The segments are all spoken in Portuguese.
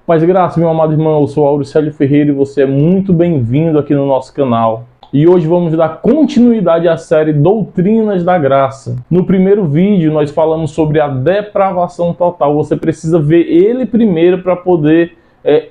Paz e graça, meu amado irmão, eu sou Auricélio Ferreira e você é muito bem-vindo aqui no nosso canal. E hoje vamos dar continuidade à série Doutrinas da Graça. No primeiro vídeo nós falamos sobre a depravação total. Você precisa ver ele primeiro para poder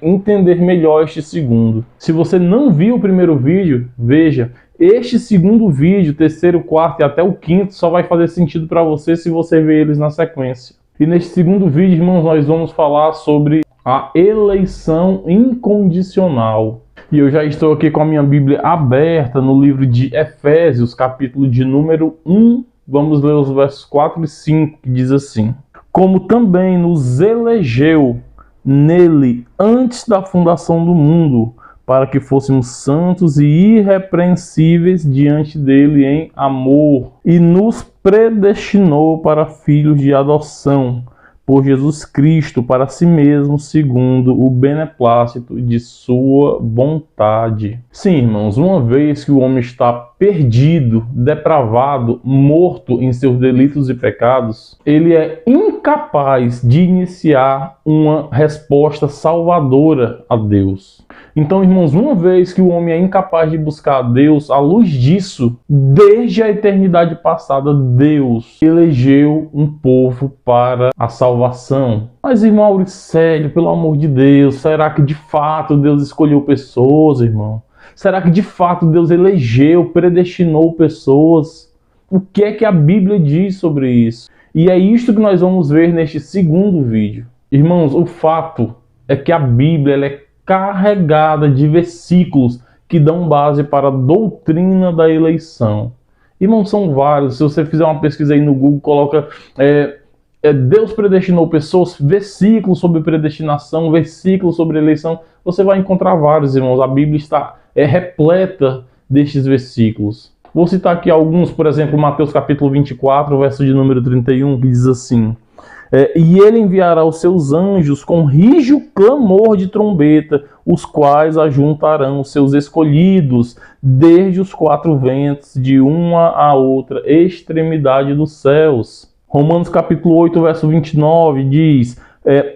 entender melhor este segundo. Se você não viu o primeiro vídeo, veja. Este segundo vídeo, terceiro, quarto e até o quinto, só vai fazer sentido para você se você ver eles na sequência. E neste segundo vídeo, irmãos, nós vamos falar sobre a eleição incondicional. E eu já estou aqui com a minha Bíblia aberta no livro de Efésios, capítulo de número 1. Vamos ler os versos 4 e 5, que diz assim: como também nos elegeu nele antes da fundação do mundo, para que fôssemos santos e irrepreensíveis diante dele em amor, e nos predestinou para filhos de adoção, por Jesus Cristo, para si mesmo, segundo o beneplácito de sua vontade. Sim, irmãos, uma vez que o homem está perdido, depravado, morto em seus delitos e pecados, ele é incapaz de iniciar uma resposta salvadora a Deus. Então, irmãos, uma vez que o homem é incapaz de buscar a Deus, à luz disso, desde a eternidade passada, Deus elegeu um povo para a salvação. Mas, irmão Auricélio, pelo amor de Deus, será que de fato Deus escolheu pessoas, irmão? Será que de fato Deus elegeu, predestinou pessoas? O que é que a Bíblia diz sobre isso? E é isto que nós vamos ver neste segundo vídeo. Irmãos, o fato é que a Bíblia ela é carregada de versículos que dão base para a doutrina da eleição. Irmãos, são vários. Se você fizer uma pesquisa aí no Google, coloca Deus predestinou pessoas, versículos sobre predestinação, versículos sobre eleição, você vai encontrar vários, irmãos. A Bíblia está repleta destes versículos. Vou citar aqui alguns, por exemplo, Mateus capítulo 24, verso de número 31, que diz assim: e ele enviará os seus anjos com rijo clamor de trombeta, os quais ajuntarão os seus escolhidos desde os quatro ventos, de uma a outra extremidade dos céus. Romanos capítulo 8, verso 29 diz: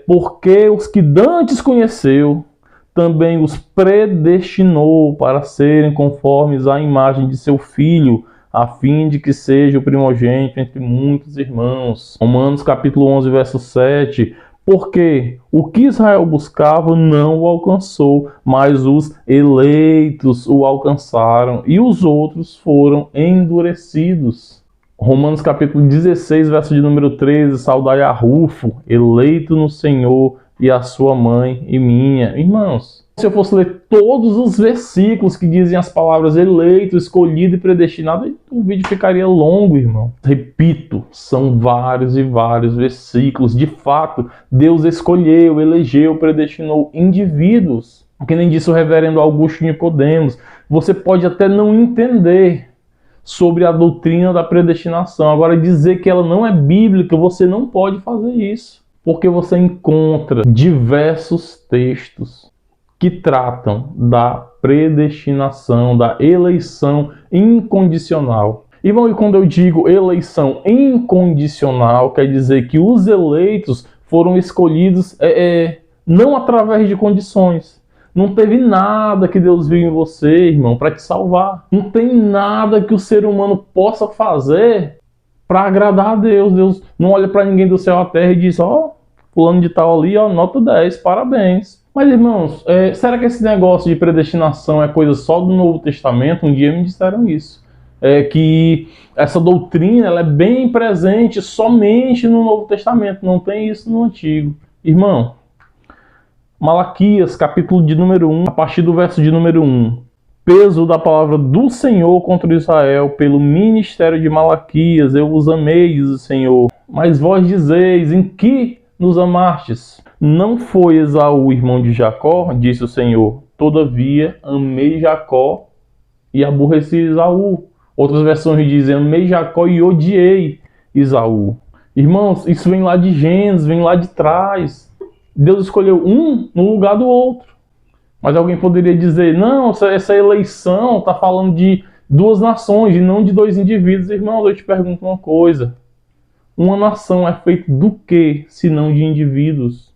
porque os que dantes conheceu, também os predestinou para serem conformes à imagem de seu Filho, a fim de que seja o primogênito entre muitos irmãos. Romanos capítulo 11, verso 7. Porque o que Israel buscava não o alcançou, mas os eleitos o alcançaram, e os outros foram endurecidos. Romanos capítulo 16, verso de número 13. Saudai a Rufo, eleito no Senhor, e a sua mãe e minha. Irmãos, se eu fosse ler todos os versículos que dizem as palavras eleito, escolhido e predestinado, o vídeo ficaria longo, irmão. Repito, são vários e vários versículos. De fato, Deus escolheu, elegeu, predestinou indivíduos. Que nem disse o reverendo Augusto Nicodemos. Você pode até não entender sobre a doutrina da predestinação. Agora, dizer que ela não é bíblica, você não pode fazer isso. Porque você encontra diversos textos que tratam da predestinação, da eleição incondicional. Irmão, e quando eu digo eleição incondicional, quer dizer que os eleitos foram escolhidos não através de condições. Não teve nada que Deus viu em você, irmão, para te salvar. Não tem nada que o ser humano possa fazer para agradar a Deus. Deus não olha para ninguém do céu à terra e diz: fulano de tal ali, nota 10, parabéns. Mas, irmãos, será que esse negócio de predestinação é coisa só do Novo Testamento? Um dia me disseram isso. Que essa doutrina ela é bem presente somente no Novo Testamento, não tem isso no Antigo. Irmão, Malaquias, capítulo de número 1, a partir do verso de número 1. Peso da palavra do Senhor contra Israel, pelo ministério de Malaquias, eu vos amei, diz o Senhor. Mas vós dizeis, em que nos amastes? Não foi Esaú, irmão de Jacó, disse o Senhor. Todavia, amei Jacó e aborreci Esaú. Outras versões dizem, amei Jacó e odiei Esaú. Irmãos, isso vem lá de Gênesis, vem lá de trás. Deus escolheu um no lugar do outro. Mas alguém poderia dizer, não, essa eleição está falando de duas nações e não de dois indivíduos. Irmãos, eu te pergunto uma coisa. Uma nação é feita do quê, se não de indivíduos?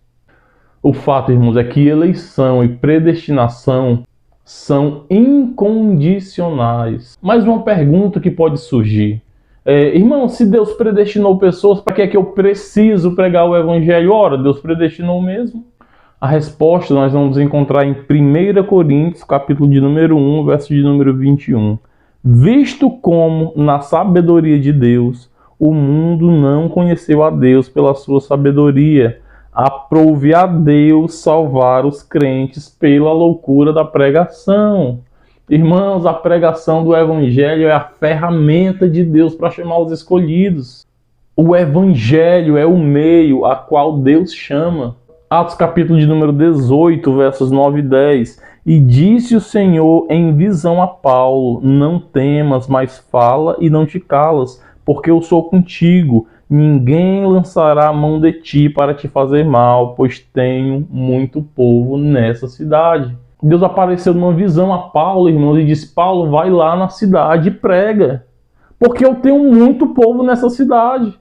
O fato, irmãos, é que eleição e predestinação são incondicionais. Mas uma pergunta que pode surgir: irmão, se Deus predestinou pessoas, para que é que eu preciso pregar o evangelho? Ora, Deus predestinou mesmo. A resposta nós vamos encontrar em 1 Coríntios, capítulo de número 1, verso de número 21. Visto como, na sabedoria de Deus, o mundo não conheceu a Deus pela sua sabedoria, aprove a Deus salvar os crentes pela loucura da pregação. Irmãos, a pregação do evangelho é a ferramenta de Deus para chamar os escolhidos. O evangelho é o meio a qual Deus chama. Atos capítulo de número 18, versos 9 e 10. E disse o Senhor em visão a Paulo: não temas, mas fala e não te calas, porque eu sou contigo. Ninguém lançará a mão de ti para te fazer mal, pois tenho muito povo nessa cidade. Deus apareceu numa visão a Paulo, irmãos, e disse: Paulo, vai lá na cidade e prega, porque eu tenho muito povo nessa cidade.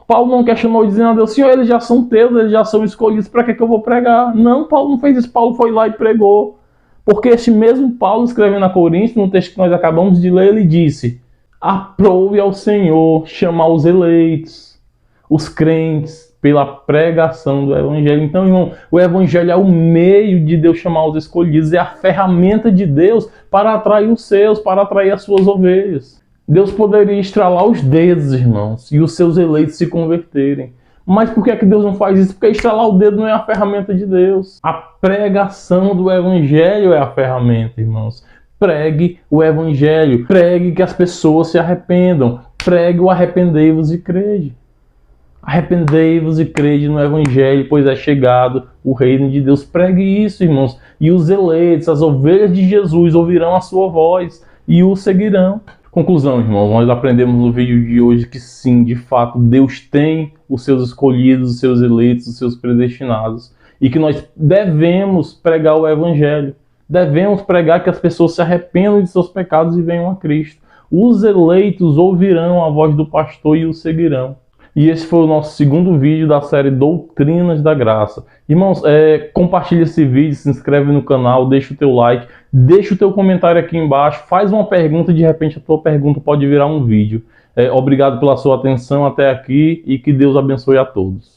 Paulo não questionou dizendo a Deus: Senhor, eles já são teus, eles já são escolhidos, para que eu vou pregar? Não, Paulo não fez isso. Paulo foi lá e pregou. Porque este mesmo Paulo, escrevendo a Coríntios, no texto que nós acabamos de ler, ele disse: aprove ao Senhor chamar os eleitos, os crentes, pela pregação do evangelho. Então, irmão, o evangelho é o meio de Deus chamar os escolhidos, é a ferramenta de Deus para atrair os seus, para atrair as suas ovelhas. Deus poderia estralar os dedos, irmãos, e os seus eleitos se converterem. Mas por que é que Deus não faz isso? Porque estralar o dedo não é a ferramenta de Deus. A pregação do evangelho é a ferramenta, irmãos. Pregue o evangelho. Pregue que as pessoas se arrependam. Pregue o arrependei-vos e crede. Arrependei-vos e crede no evangelho, pois é chegado o reino de Deus. Pregue isso, irmãos. E os eleitos, as ovelhas de Jesus, ouvirão a sua voz e o seguirão. Conclusão, irmãos, nós aprendemos no vídeo de hoje que sim, de fato, Deus tem os seus escolhidos, os seus eleitos, os seus predestinados, e que nós devemos pregar o evangelho. Devemos pregar que as pessoas se arrependam de seus pecados e venham a Cristo. Os eleitos ouvirão a voz do pastor e o seguirão. E esse foi o nosso segundo vídeo da série Doutrinas da Graça. Irmãos, compartilha esse vídeo, se inscreve no canal, deixa o teu like, deixa o teu comentário aqui embaixo, faz uma pergunta, de repente a tua pergunta pode virar um vídeo. Obrigado pela sua atenção até aqui e que Deus abençoe a todos.